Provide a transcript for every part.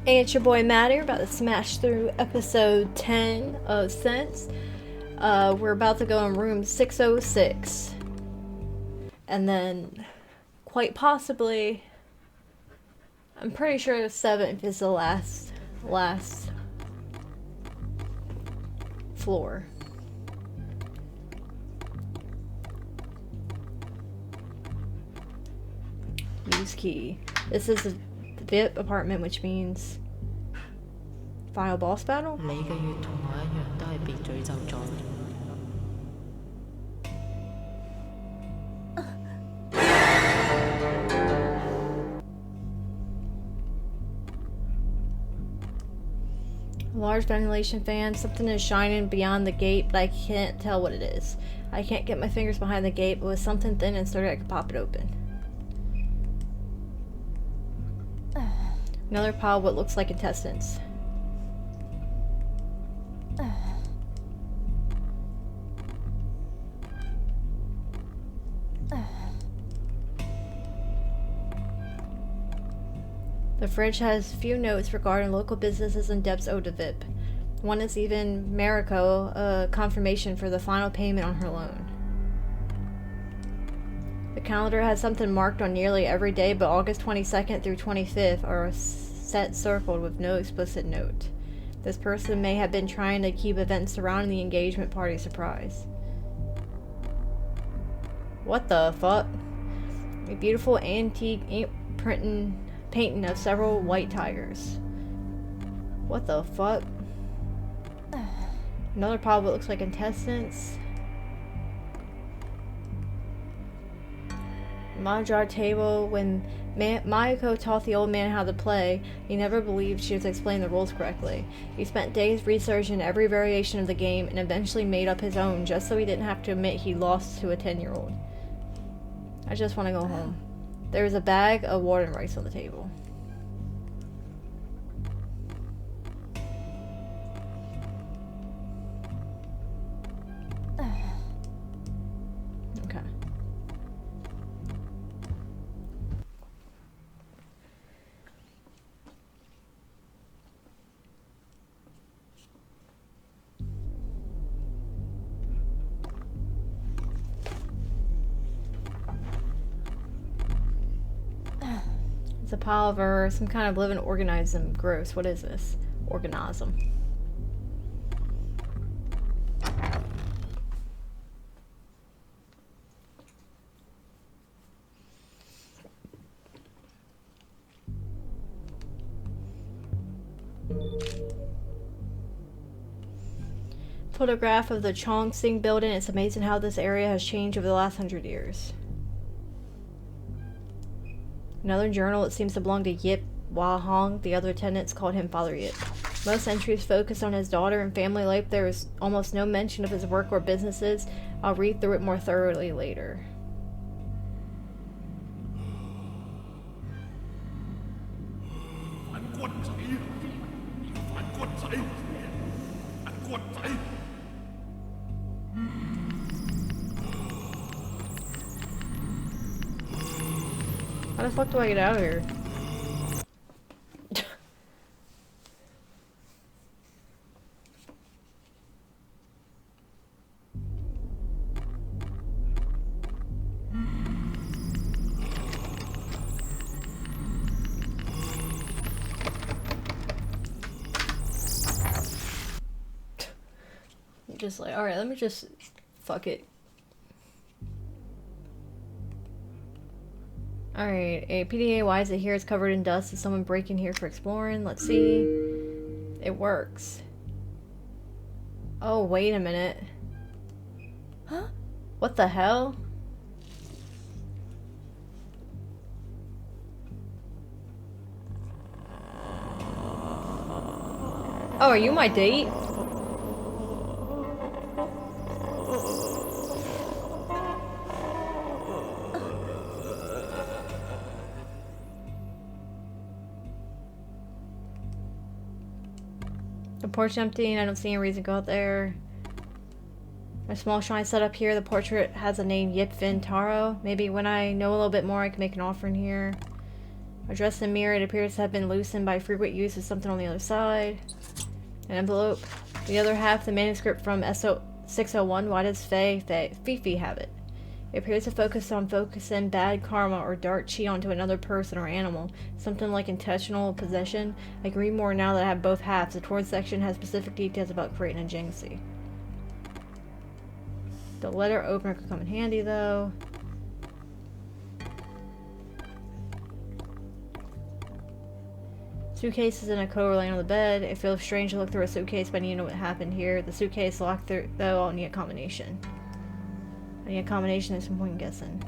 Hey, it's your boy Maddie. We're about to smash through episode 10 of Sense. We're about to go in room 606. And then, quite possibly, I'm pretty sure the 7th is the last floor. Use key. This is a VIP apartment, which means final boss battle? 你嘅月同我一樣都係被詛咒咗。Large ventilation fan. Something is shining beyond the gate, but I can't tell what it is. I can't get my fingers behind the gate, but with something thin and sturdy, I can pop it open. Another pile of what looks like intestines. The fridge has few notes regarding local businesses and debts owed to VIP. One is even Mariko, a confirmation for the final payment on her loan. The calendar has something marked on nearly every day, but August 22nd through 25th are set circled with no explicit note. This person may have been trying to keep events surrounding the engagement party surprise. What the fuck? A beautiful antique ink painting of several white tigers. What the fuck? Another pile of what looks like intestines. Mahjong table. When Mayako taught the old man how to play, he never believed she was explaining the rules correctly. He spent days researching every variation of the game and eventually made up his own just so he didn't have to admit he lost to a 10-year-old. I just want to go home. There is a bag of water and rice on the table. Okay. It's a pile of some kind of living organism. Gross. What is this? Organism. Photograph of the Chongsing building. It's amazing how this area has changed over the last 100 years. Another journal. It seems to belong to Yip Wah Hong. The other tenants called him Father Yip. Most entries focus on his daughter and family life. There is almost no mention of his work or businesses. I'll read through it more thoroughly later. How the fuck do I get out of here? Just like, alright, let me just fuck it. Alright, a PDA, why is it here? It's covered in dust. Is someone breaking here for exploring? Let's see. It works. Oh, wait a minute. Huh? What the hell? Oh, are you my date? The porch empty and I don't see any reason to go out there. A small shrine set up here. The portrait has a name, Yip Fin Taro. Maybe when I know a little bit more I can make an offering here. Addressed in the mirror, it appears to have been loosened by frequent use of something on the other side. An envelope. The other half, the manuscript from SO601. Why does Fifi have it? It appears to focus on focusing bad karma or dark chi onto another person or animal. Something like intentional possession. I can read more now that I have both halves. The towards section has specific details about creating a jinxie. The letter opener could come in handy though. Suitcase is in a coat laying on the bed. It feels strange to look through a suitcase, but I need to know what happened here. The suitcase locked through, though. I'll need a combination. I need a combination. There's some point in guessing.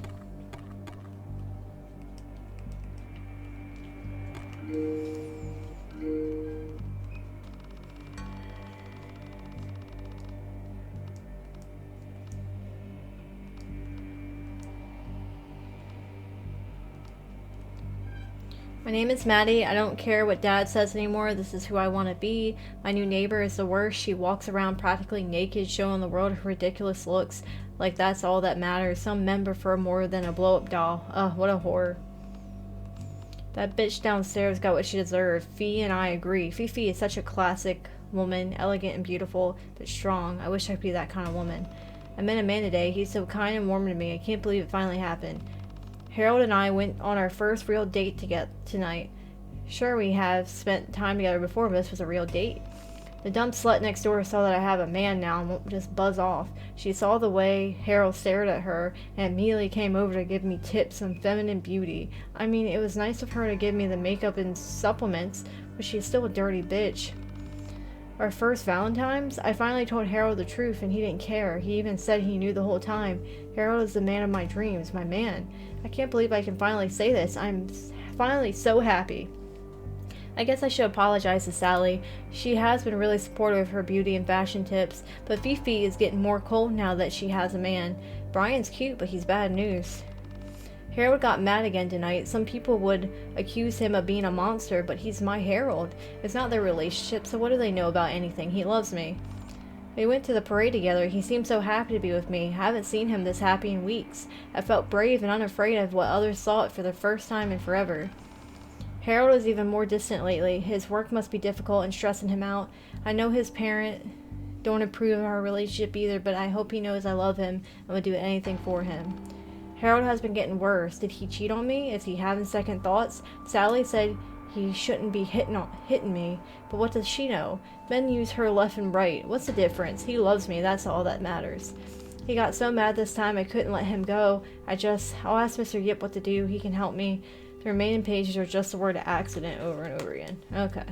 My name is Maddie. I don't care what Dad says anymore. This is who I want to be. My new neighbor is the worst. She walks around practically naked, showing the world her ridiculous looks. Like that's all that matters. Some men prefer more than a blow-up doll. Ugh, what a whore. That bitch downstairs got what she deserved. Fee and I agree. Fifi is such a classic woman. Elegant and beautiful, but strong. I wish I could be that kind of woman. I met a man today. He's so kind and warm to me. I can't believe it finally happened. Harold and I went on our first real date together tonight. Sure, we have spent time together before, but this was a real date. The dumb slut next door saw that I have a man now and won't just buzz off. She saw the way Harold stared at her and immediately came over to give me tips on feminine beauty. I mean, it was nice of her to give me the makeup and supplements, but she's still a dirty bitch. Our first Valentine's, I finally told Harold the truth and he didn't care. He even said he knew the whole time. Harold is the man of my dreams, my man. I can't believe I can finally say this. I'm finally so happy. I guess I should apologize to Sally. She has been really supportive of her beauty and fashion tips, but Fifi is getting more cold now that she has a man. Brian's cute, but he's bad news. Harold got mad again tonight. Some people would accuse him of being a monster, but he's my Harold. It's not their relationship, so what do they know about anything? He loves me. We went to the parade together. He seemed so happy to be with me. I haven't seen him this happy in weeks. I felt brave and unafraid of what others thought for the first time in forever. Harold is even more distant lately. His work must be difficult and stressing him out. I know his parents don't approve of our relationship either, but I hope he knows I love him and would do anything for him. Harold has been getting worse. Did he cheat on me? Is he having second thoughts? Sally said he shouldn't be hitting me, but what does she know? Men use her left and right. What's the difference? He loves me. That's all that matters. He got so mad this time I couldn't let him go. I'll ask Mr. Yip what to do. He can help me. The remaining pages are just the word accident over and over again. Okay.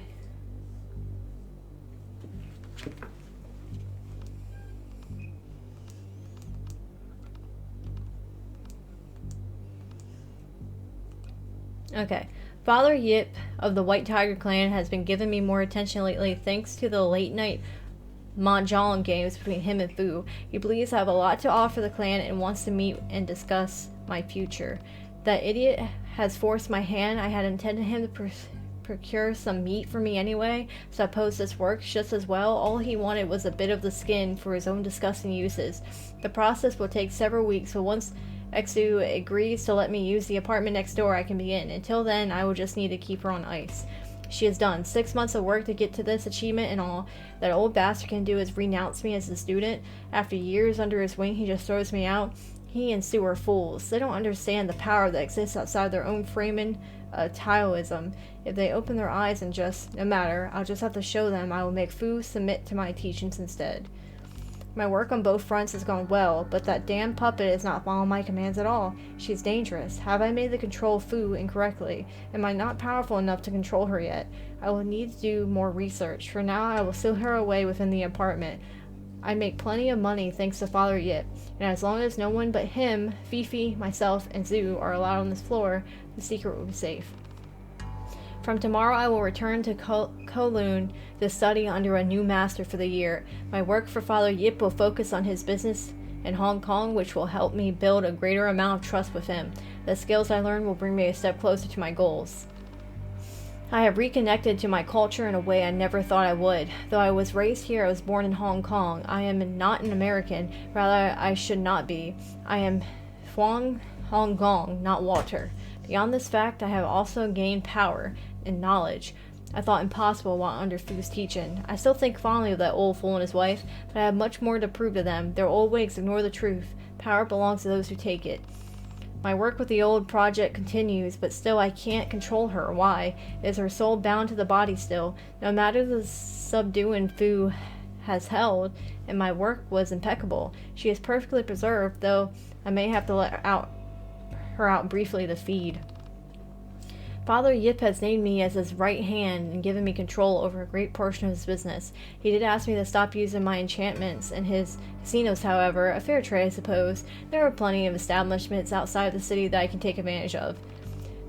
Okay. Father Yip of the White Tiger Clan has been giving me more attention lately thanks to the late night mahjong games between him and Fu. He believes I have a lot to offer the clan and wants to meet and discuss my future. That idiot has forced my hand. I had intended him to procure some meat for me anyway, so I suppose this works just as well. All he wanted was a bit of the skin for his own disgusting uses. The process will take several weeks, but once Exu agrees to let me use the apartment next door, I can begin. Until then, I will just need to keep her on ice. She has done 6 months of work to get to this achievement, and all that old bastard can do is renounce me as a student. After years under his wing, he just throws me out. He and Sue are fools. They don't understand the power that exists outside their own framing Taoism. If they open their eyes and just, no matter, I'll just have to show them I will make Fu submit to my teachings instead. My work on both fronts has gone well, but that damn puppet is not following my commands at all. She's dangerous. Have I made the control Fu incorrectly? Am I not powerful enough to control her yet? I will need to do more research. For now, I will seal her away within the apartment. I make plenty of money thanks to Father Yip, and as long as no one but him, Fifi, myself, and Zhu are allowed on this floor, the secret will be safe. From tomorrow I will return to Kowloon to study under a new master for the year. My work for Father Yip will focus on his business in Hong Kong, which will help me build a greater amount of trust with him. The skills I learn will bring me a step closer to my goals. I have reconnected to my culture in a way I never thought I would. Though I was raised here, I was born in Hong Kong. I am not an American. Rather, I should not be. I am Huang Hong Gong, not Walter. Beyond this fact, I have also gained power and knowledge I thought impossible while under Fu's teaching. I still think fondly of that old fool and his wife, but I have much more to prove to them. Their old ways ignore the truth. Power belongs to those who take it. My work with the old project continues, but still I can't control her. Why? Is her soul bound to the body still? No matter the subduing Fu has held, and my work was impeccable. She is perfectly preserved, though I may have to let her out briefly to feed. Father Yip has named me as his right hand and given me control over a great portion of his business. He did ask me to stop using my enchantments in his casinos, however, a fair trade I suppose. There are plenty of establishments outside the city that I can take advantage of.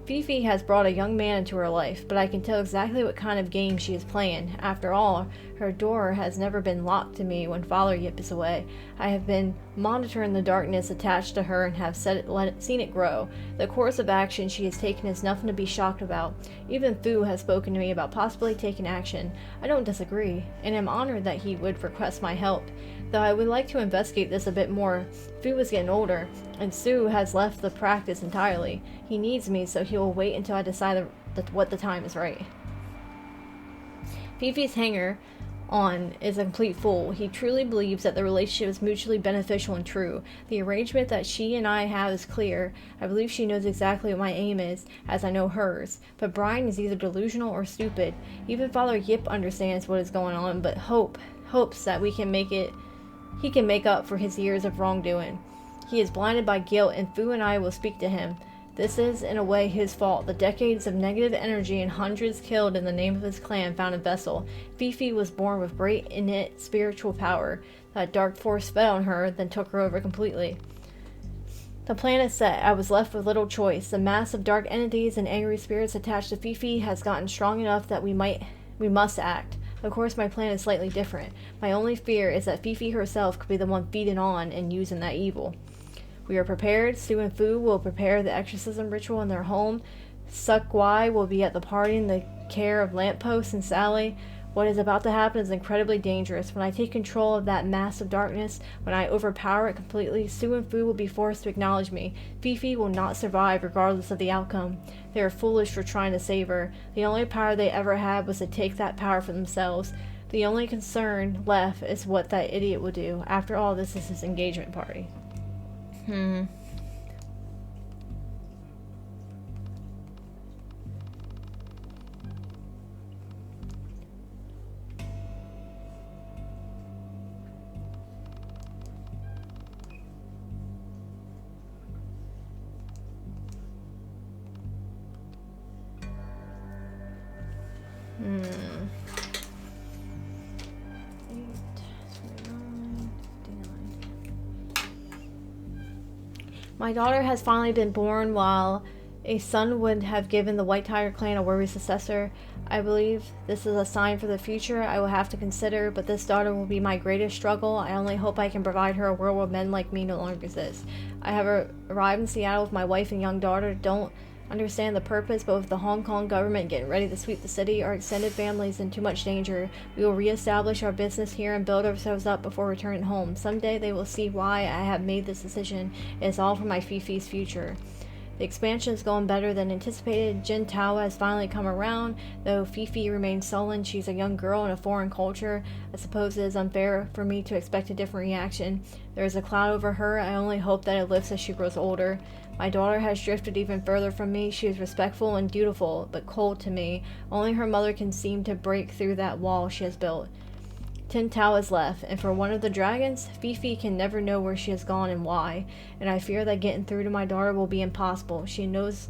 Fifi has brought a young man into her life, but I can tell exactly what kind of game she is playing. After all, her door has never been locked to me when Father Yip is away. I have been monitoring the darkness attached to her and have seen it grow. The course of action she has taken is nothing to be shocked about. Even Fu has spoken to me about possibly taking action. I don't disagree, and am honored that he would request my help. Though I would like to investigate this a bit more. Fu is getting older, and Sue has left the practice entirely. He needs me, so he will wait until I decide what the time is right. Fifi's hanger-on is a complete fool. He truly believes that the relationship is mutually beneficial and true. The arrangement that she and I have is clear. I believe she knows exactly what my aim is, as I know hers. But Brian is either delusional or stupid. Even Father Yip understands what is going on, but hopes that he can make up for his years of wrongdoing. He is blinded by guilt, and Fu and I will speak to him. This is, in a way, his fault. The decades of negative energy and hundreds killed in the name of his clan found a vessel. Fifi was born with great innate spiritual power. That dark force fed on her, then took her over completely. The plan is set. I was left with little choice. The mass of dark entities and angry spirits attached to Fifi has gotten strong enough that we must act. Of course, my plan is slightly different. My only fear is that Fifi herself could be the one feeding on and using that evil. We are prepared. Sue and Fu will prepare the exorcism ritual in their home. Suk Wai will be at the party in the care of Lamppost and Sally. What is about to happen is incredibly dangerous. When I take control of that mass of darkness, when I overpower it completely, Sue and Fu will be forced to acknowledge me. Fifi will not survive regardless of the outcome. They are foolish for trying to save her. The only power they ever had was to take that power for themselves. The only concern left is what that idiot will do. After all, this is his engagement party. My daughter has finally been born. While a son would have given the White Tiger clan a worthy successor, I believe this is a sign for the future I will have to consider, but this daughter will be my greatest struggle. I only hope I can provide her a world where men like me no longer exist. I have arrived in Seattle with my wife and young daughter. Don't understand the purpose, but with the Hong Kong government getting ready to sweep the city, our extended family is in too much danger. We will reestablish our business here and build ourselves up before returning home. Someday they will see why I have made this decision. It is all for my Fifi's future. The expansion is going better than anticipated. Jin Tao has finally come around, though Fifi remains sullen. She's a young girl in a foreign culture. I suppose it is unfair for me to expect a different reaction. There is a cloud over her. I only hope that it lifts as she grows older. My daughter has drifted even further from me. She is respectful and dutiful, but cold to me. Only her mother can seem to break through that wall she has built. Tin Tao is left, and for one of the dragons, Fifi can never know where she has gone and why, and I fear that getting through to my daughter will be impossible. She knows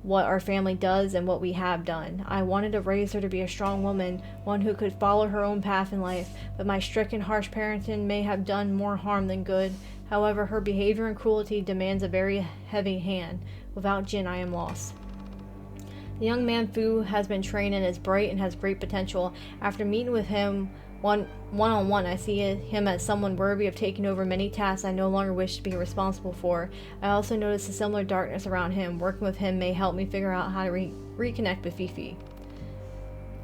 what our family does and what we have done. I wanted to raise her to be a strong woman, one who could follow her own path in life, but my strict and harsh parenting may have done more harm than good. However, her behavior and cruelty demands a very heavy hand. Without Jin, I am lost. The young man Fu has been trained and is bright and has great potential. After meeting with him one-on-one, I see him as someone worthy of taking over many tasks I no longer wish to be responsible for. I also notice a similar darkness around him. Working with him may help me figure out how to reconnect with Fifi.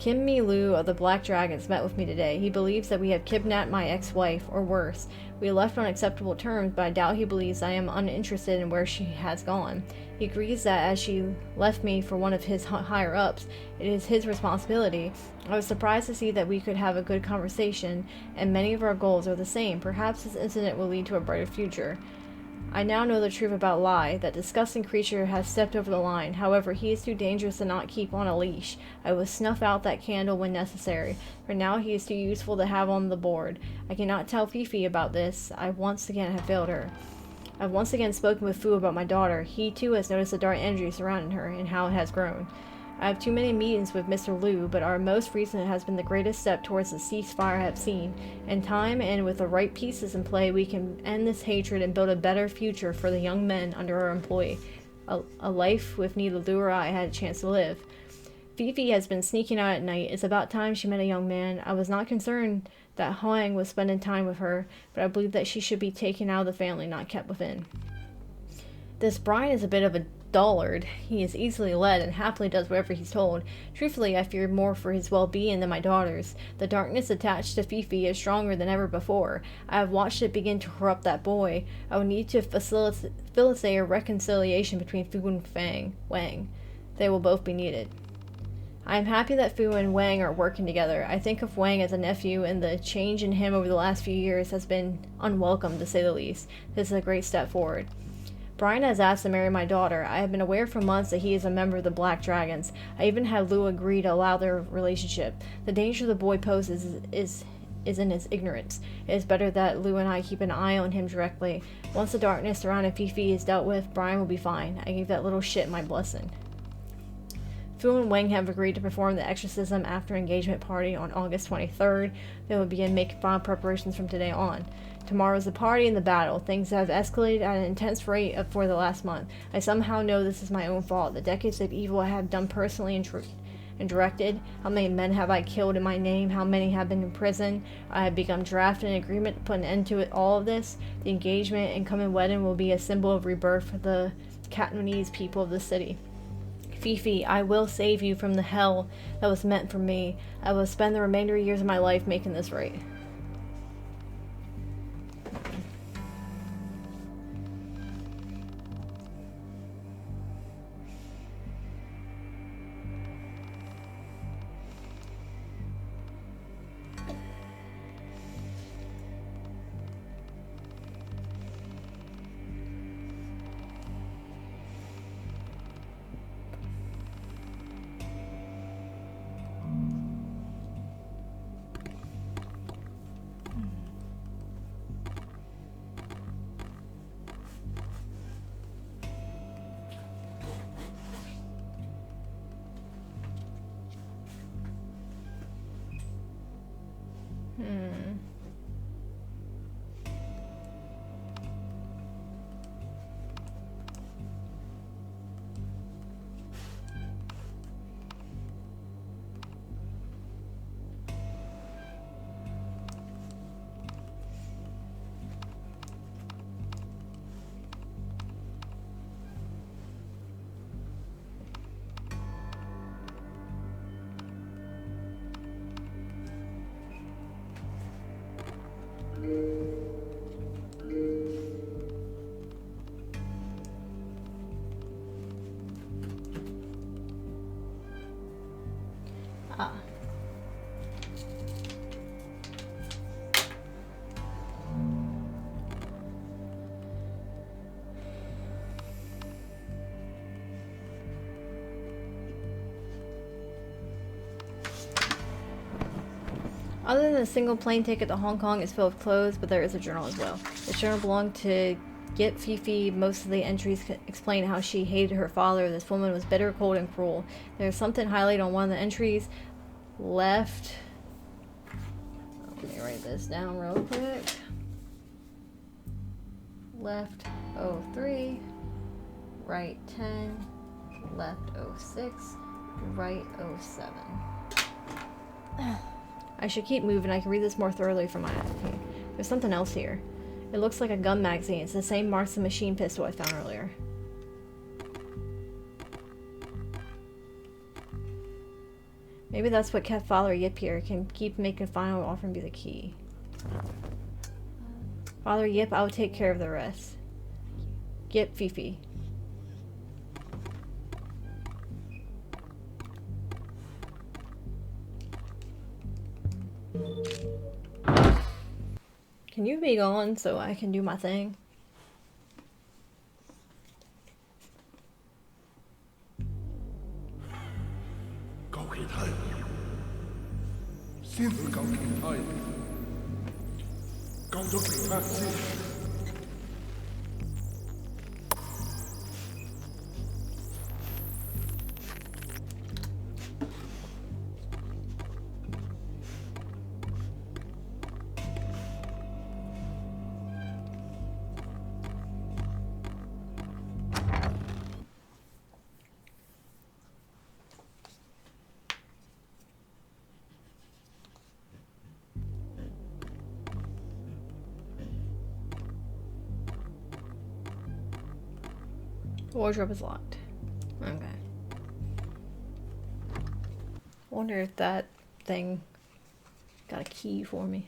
Kim Mi-Lu of the Black Dragons met with me today. He believes that we have kidnapped my ex-wife, or worse. We left on acceptable terms, but I doubt he believes I am uninterested in where she has gone. He agrees that as she left me for one of his higher-ups, it is his responsibility. I was surprised to see that we could have a good conversation, and many of our goals are the same. Perhaps this incident will lead to a brighter future. I now know the truth about Lai. That disgusting creature has stepped over the line. However, he is too dangerous to not keep on a leash. I will snuff out that candle when necessary. For now, he is too useful to have on the board. I cannot tell Fifi about this. I once again have failed her. I've once again spoken with Fu about my daughter. He too has noticed the dark energy surrounding her and how it has grown. I have too many meetings with Mr. Liu, but our most recent has been the greatest step towards the ceasefire I have seen. In time and with the right pieces in play, we can end this hatred and build a better future for the young men under our employ. A life with neither Liu or I had a chance to live. Fifi has been sneaking out at night. It's about time she met a young man. I was not concerned that Huang was spending time with her, but I believe that she should be taken out of the family, not kept within. This Brian is a bit of a dullard. He is easily led and happily does whatever he's told. Truthfully, I fear more for his well-being than my daughter's. The darkness attached to Fifi is stronger than ever before. I have watched it begin to corrupt that boy. I will need to facilitate a reconciliation between Fu and Wang. They will both be needed. I am happy that Fu and Wang are working together. I think of Wang as a nephew, and the change in him over the last few years has been unwelcome, to say the least. This is a great step forward. Brian has asked to marry my daughter. I have been aware for months that he is a member of the Black Dragons. I even had Liu agree to allow their relationship. The danger the boy poses is in his ignorance. It is better that Liu and I keep an eye on him directly. Once the darkness surrounding Fifi is dealt with, Brian will be fine. I gave that little shit my blessing. Fu and Wang have agreed to perform the exorcism after engagement party on August 23rd. They will begin making final preparations from today on. Tomorrow is the party and the battle. Things have escalated at an intense rate for the last month. I somehow know this is my own fault. The decades of evil I have done personally and directed. How many men have I killed in my name? How many have been in prison? I have become drafted an agreement to put an end to all of this. The engagement and coming wedding will be a symbol of rebirth for the Cantonese people of the city. Fifi, I will save you from the hell that was meant for me. I will spend the remainder of years of my life making this right. Other than a single plane ticket to Hong Kong is filled with clothes, but there is a journal as well. The journal belonged to Get Fifi. Most of the entries explain how she hated her father. This woman was bitter, cold, and cruel. There's something highlighted on one of the entries. Left. Let me write this down real quick. Left 03, right 10, left 06, right 07. I should keep moving. I can read this more thoroughly from my phone. There's something else here. It looks like a gun magazine. It's the same Marksman machine pistol I found earlier. Maybe that's what kept Father Yip here. Can keep making final offer and be the key. Father Yip, I will take care of the rest. Yip Fifi. Can you be gone so I can do my thing? 救其他人，先去救其他人，救咗其他人先。Wardrobe is locked. Okay. Wonder if that thing got a key for me.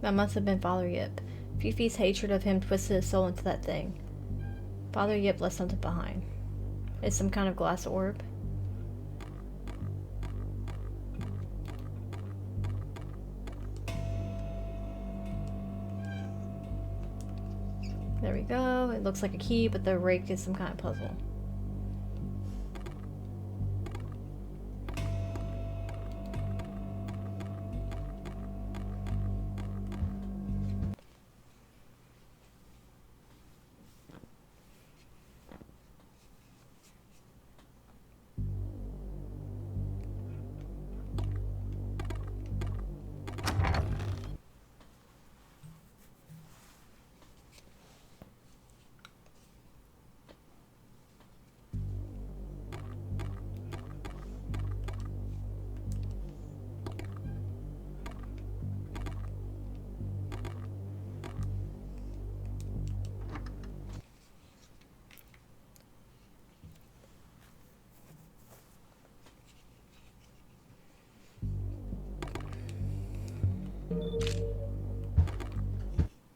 That must have been Father Yip. Fifi's hatred of him twisted his soul into that thing. Father Yip left something behind. It's some kind of glass orb. There we go. It looks like a key, but the rake is some kind of puzzle.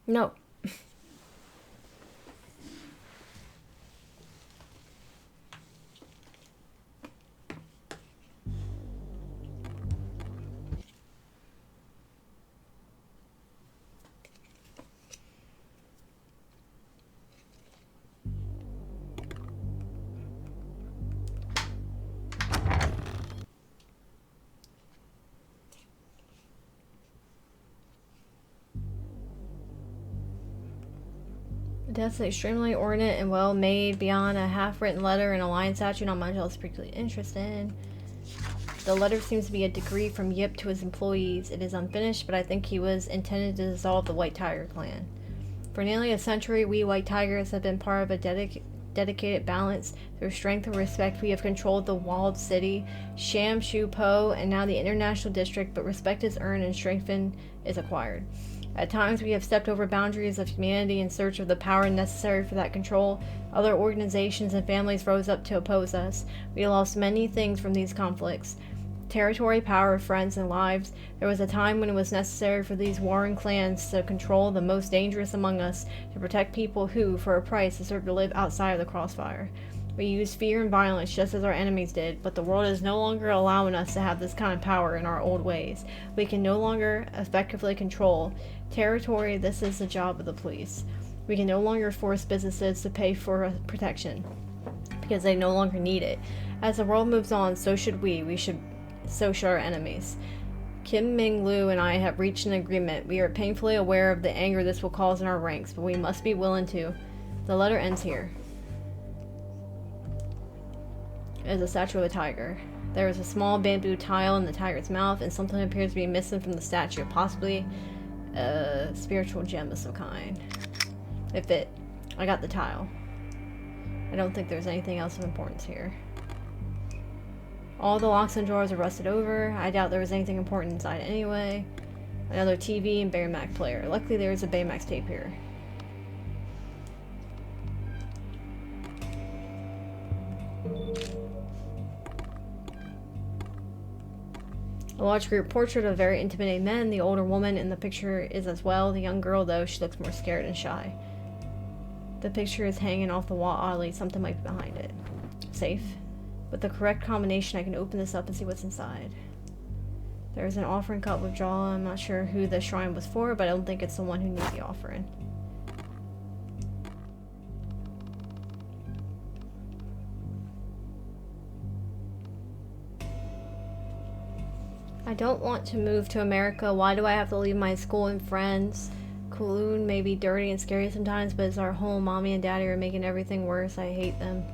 No. That's extremely ornate and well made. Beyond a half-written letter and a lion statue, not much else particularly interesting. The letter seems to be a decree from Yip to his employees. It is unfinished, but I think he was intended to dissolve the White Tiger clan. For nearly a century, we White Tigers have been part of a dedicated balance. Through strength and respect, we have controlled the walled city, Sham Shu Po, and now the international district, but respect is earned and strengthened is acquired. At times, we have stepped over boundaries of humanity in search of the power necessary for that control. Other organizations and families rose up to oppose us. We lost many things from these conflicts. Territory, power, friends, and lives. There was a time when it was necessary for these warring clans to control the most dangerous among us, to protect people who, for a price, deserve to live outside of the crossfire. We used fear and violence just as our enemies did, but the world is no longer allowing us to have this kind of power in our old ways. We can no longer effectively control territory. This is the job of the police. We can no longer force businesses to pay for protection because they no longer need it. As the world moves on, so should we. So should our enemies. Kim Ming Lu and I have reached an agreement. We are painfully aware of the anger this will cause in our ranks, but we must be willing to. The letter ends here. It is a statue of a tiger. There is a small bamboo tile in the tiger's mouth, and something appears to be missing from the statue, possibly a spiritual gem of some kind. I got the tile. I don't think there's anything else of importance here. All the locks and drawers are rusted over. I doubt there was anything important inside anyway. Another TV and Baymax player. Luckily there is a Baymax tape here. A large group portrait of very intimidating men. The older woman in the picture is as well. The young girl, though, she looks more scared and shy. The picture is hanging off the wall oddly. Something might be behind it. Safe. With the correct combination, I can open this up and see what's inside. There's an offering cup with jaw. I'm not sure who the shrine was for, but I don't think it's the one who needs the offering. I don't want to move to America. Why do I have to leave my school and friends? Kowloon may be dirty and scary sometimes, but it's our home. Mommy and Daddy are making everything worse. I hate them.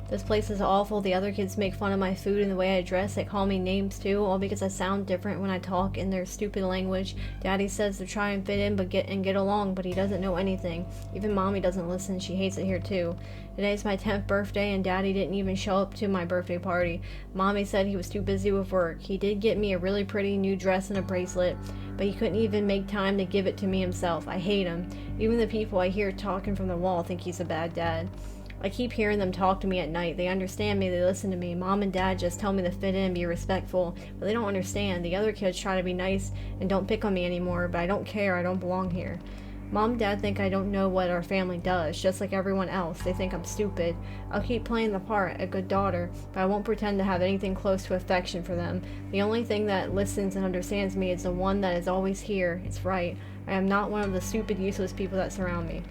This place is awful. The other kids make fun of my food and the way I dress. They call me names too, all because I sound different when I talk in their stupid language. Daddy says to try and fit in get along, but he doesn't know anything. Even Mommy doesn't listen. She hates it here too. Today's my 10th birthday and Daddy didn't even show up to my birthday party. Mommy said he was too busy with work. He did get me a really pretty new dress and a bracelet, but he couldn't even make time to give it to me himself. I hate him. Even the people I hear talking from the wall think he's a bad dad. I keep hearing them talk to me at night. They understand me, they listen to me. Mom and Dad just tell me to fit in, be respectful, but they don't understand. The other kids try to be nice and don't pick on me anymore, but I don't care, I don't belong here. Mom and Dad think I don't know what our family does, just like everyone else. They think I'm stupid. I'll keep playing the part, a good daughter, but I won't pretend to have anything close to affection for them. The only thing that listens and understands me is the one that is always here. It's right. I am not one of the stupid, useless people that surround me.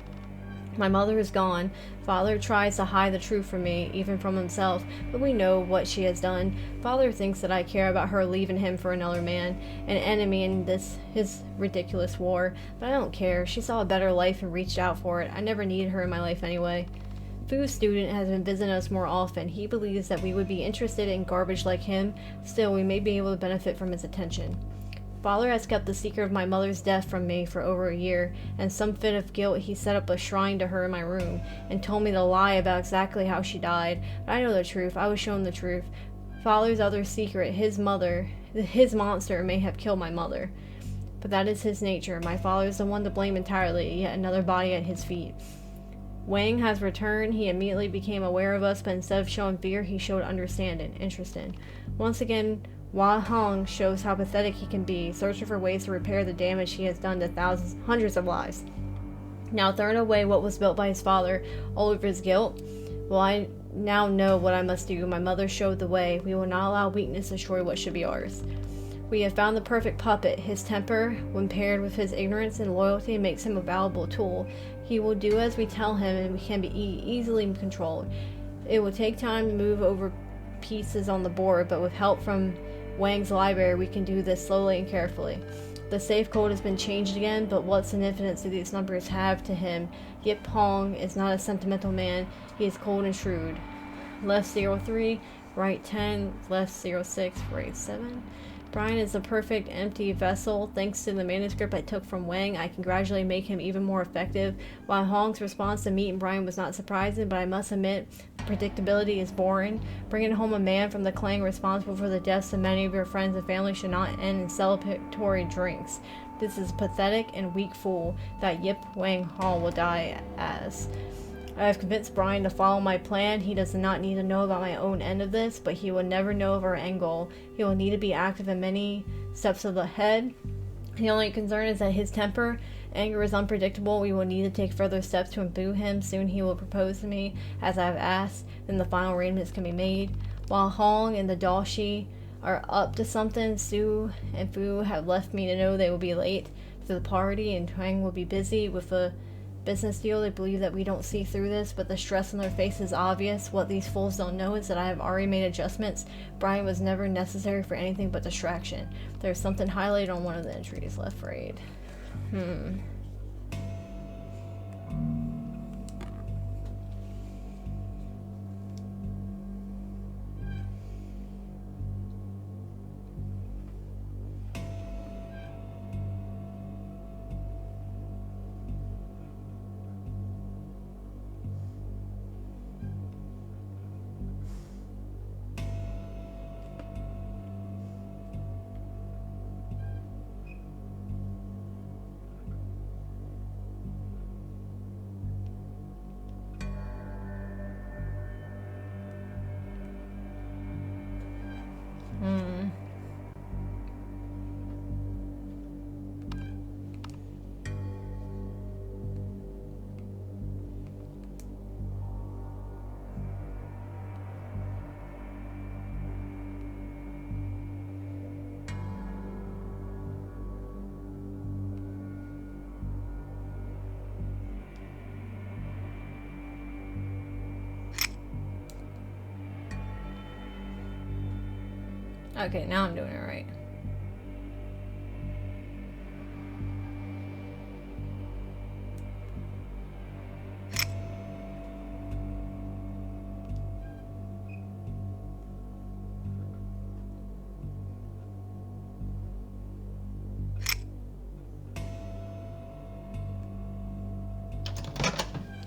My mother is gone. Father tries to hide the truth from me, even from himself, but we know what she has done. Father thinks that I care about her leaving him for another man, an enemy in his ridiculous war, but I don't care. She saw a better life and reached out for it. I never needed her in my life anyway. Fu's student has been visiting us more often. He believes that we would be interested in garbage like him. Still, we may be able to benefit from his attention. Father has kept the secret of my mother's death from me for over a year, and some fit of guilt he set up a shrine to her in my room, and told me the lie about exactly how she died. But I know the truth. I was shown the truth. Father's other secret, his monster may have killed my mother. But that is his nature. My father is the one to blame entirely, yet another body at his feet. Wang has returned. He immediately became aware of us, but instead of showing fear, he showed understanding. Interesting. Once again, Hua Hong shows how pathetic he can be, searching for ways to repair the damage he has done to hundreds of lives. Now throwing away what was built by his father, all of his guilt. Well, I now know what I must do. My mother showed the way. We will not allow weakness to destroy what should be ours. We have found the perfect puppet. His temper, when paired with his ignorance and loyalty, makes him a valuable tool. He will do as we tell him and can be easily controlled. It will take time to move over pieces on the board, but with help from Wang's library, we can do this slowly and carefully. The safe code has been changed again, but what significance do these numbers have to him? Yip Hong is not a sentimental man. He is cold and shrewd. Left 03, right 10, left 06, right 7. Brian is the perfect empty vessel. Thanks to the manuscript I took from Wang, I can gradually make him even more effective. While Hong's response to meeting Brian was not surprising, but I must admit, the predictability is boring. Bringing home a man from the clan responsible for the deaths of many of your friends and family should not end in celebratory drinks. This is a pathetic and weak fool that Yip Wang Hall will die as. I have convinced Brian to follow my plan. He does not need to know about my own end of this, but he will never know of our end goal. He will need to be active in many steps of the head. The only concern is that his temper. Anger is unpredictable. We will need to take further steps to imbue him. Soon he will propose to me, as I have asked. Then the final arrangements can be made. While Hong and the Dashi are up to something, Su and Fu have left me to know they will be late to the party, and Huang will be busy with a business deal. They believe that we don't see through this, but the stress on their face is obvious. What these fools don't know is that I have already made adjustments. Brian was never necessary for anything but distraction. There's something highlighted on one of the entries. Left, right. Okay, now I'm doing it right.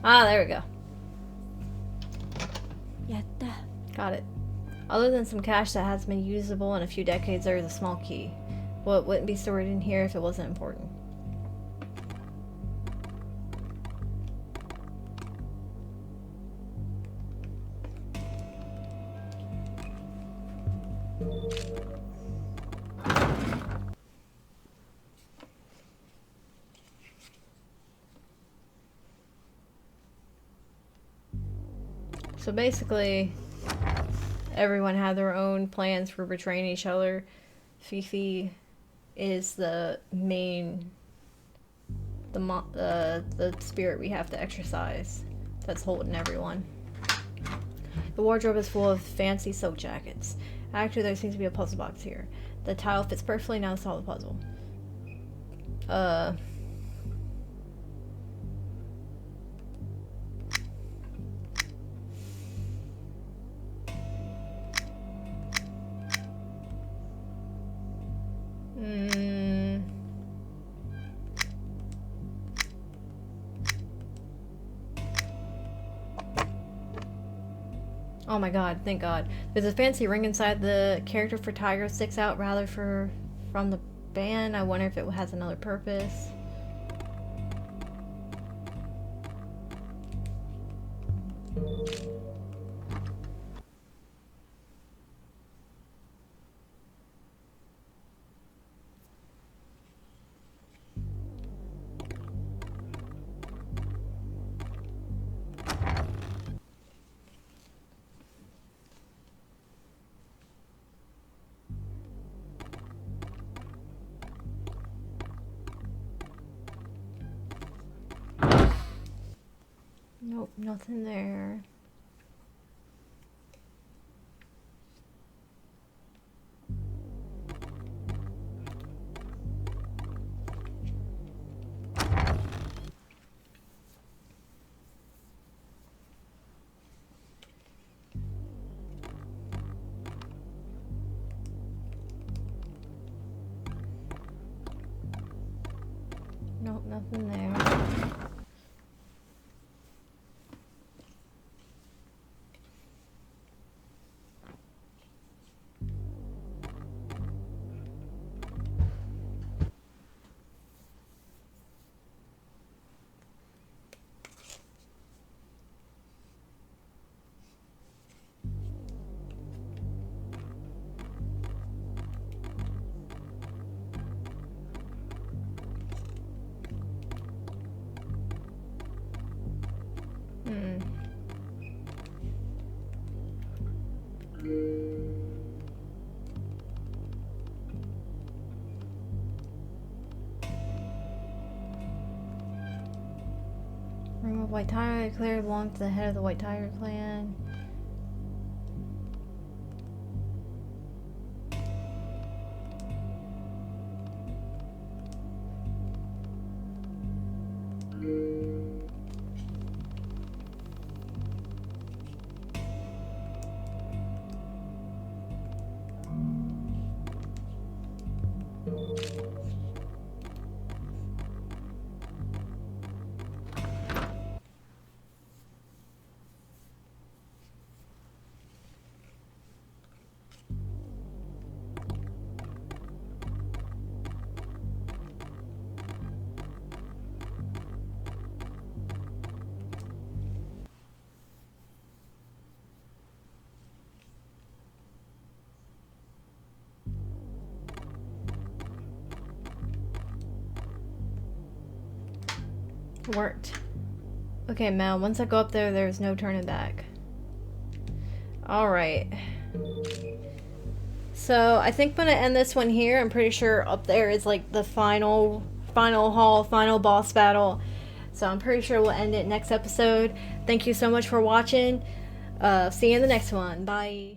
Ah, there we go. Yatta. Got it. Other than some cash that hasn't been usable in a few decades, there is a small key. Well, it wouldn't be stored in here if it wasn't important. So basically, everyone had their own plans for betraying each other. Fifi is the main, the spirit we have to exercise that's holding everyone. The wardrobe is full of fancy silk jackets. Actually, there seems to be a puzzle box here. The tile fits perfectly, now to solve the puzzle. Oh my god, thank god. There's a fancy ring inside. The character for Tiger sticks out rather from the band. I wonder if it has another purpose. Nope, nothing there. Nope, nothing there. Room of White Tiger declared belonged to the head of the White Tiger clan. Worked. Okay, Mel, once I go up there, there's no turning back. Alright. So, I think I'm gonna end this one here. I'm pretty sure up there is like the final hall, final boss battle. So, I'm pretty sure we'll end it next episode. Thank you so much for watching. See you in the next one. Bye.